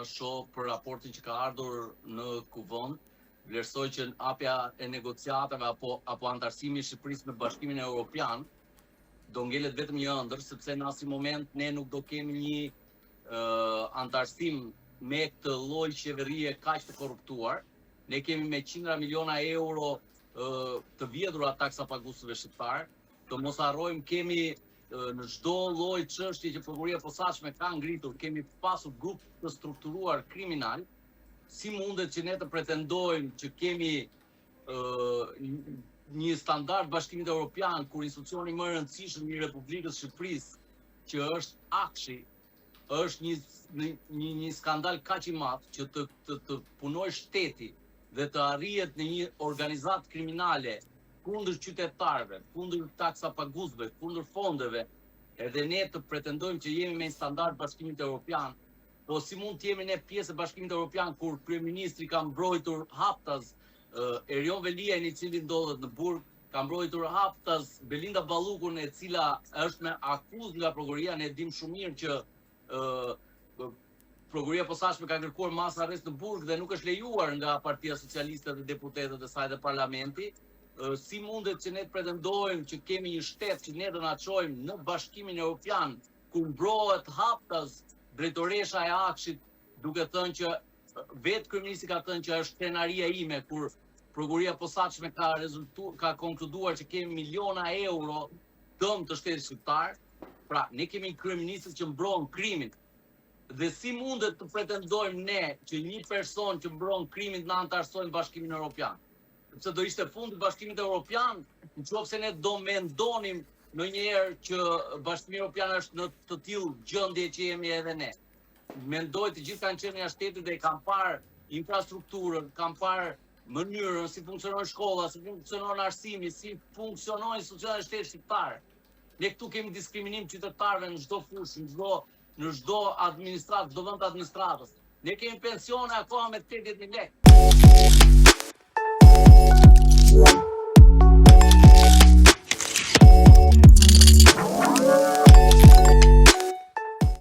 shoh për raportin që ka ardhur në kuvend, vlerësoj që hapja e negociatave apo antarësimi i Shqipërisë me Bashkimin Evropian do ngelet vetëm një ëndër, sepse në asnjë moment ne nuk do kemi një antarësim me këtë lloj qeverie kaq të korruptuar. Ne kemi me qindra miliona euro të vjedhura taksa paguesve shqiptar. Të mos harrojmë kemi në çdo lloj çështje që prokuroria e posaçme ka ngritur, kemi pasur grup të strukturuar kriminal. Si mundet që ne të pretendojmë që kemi një standard Bashkimit Evropian kur institucioni më i rëndësishëm i Republikës Shqipërisë, që është Akshi, është një skandal kaq i madh që të punojë shteti dhe të arrihet në një organizatë kriminale kundër qytetarëve, kundër taksapaguesve, kundër fondeve, edhe ne të pretendojmë që jemi me një standard Bashkimit Evropian, po si mund të jemi ne pjesë e Bashkimit Evropian kur kryeministri ka mbrojtur haptas Erion Veliajn, i cili ndodhet në Burg, ka mbrojtur haptas Belinda Ballukun, e cila është me akuzë nga prokuroria. Ne dim shumë mirë që prokuroria e posaçme ka kërkuar masë arrest në Burg dhe nuk është lejuar nga Partia Socialiste dhe deputetët e saj dhe parlamenti. Si mundet që ne të pretendojmë që kemi një shtet që ne do na çojmë në Bashkimin Evropian, ku mbrohet haptas drejtoresha e Akshit, duke thënë që vetë kryeministri ka thënë që është skenaria ime, kur prokuroria e posaçme ka konkluduar që kemi miliona euro dëm të shtetit shqiptar. Pra, ne kemi një kryeministër që mbron krimin. Dhe si mundet të pretendojmë ne që një person që mbron krimin na antarësojnë Bashkimin Evropian? Sepse do ishte fundi i Bashkimit Evropian, nëse ne do mendonim ndonjëherë që Bashkimi Evropian është në të tillë gjendje që jemi edhe ne. Mendoj të gjithë kanë qenë jashtë shtetit dhe kanë parë infrastrukturën, kanë parë mënyrën si funksionon shkolla, si funksionon arsimi, si funksionojnë institucionet e shtetit shqiptar. Ne këtu kemi diskriminim qytetarëve në çdo fushë, në çdo administratë, çdo vend administratës. Ne kemi pensione akoma me 80.000 lekë.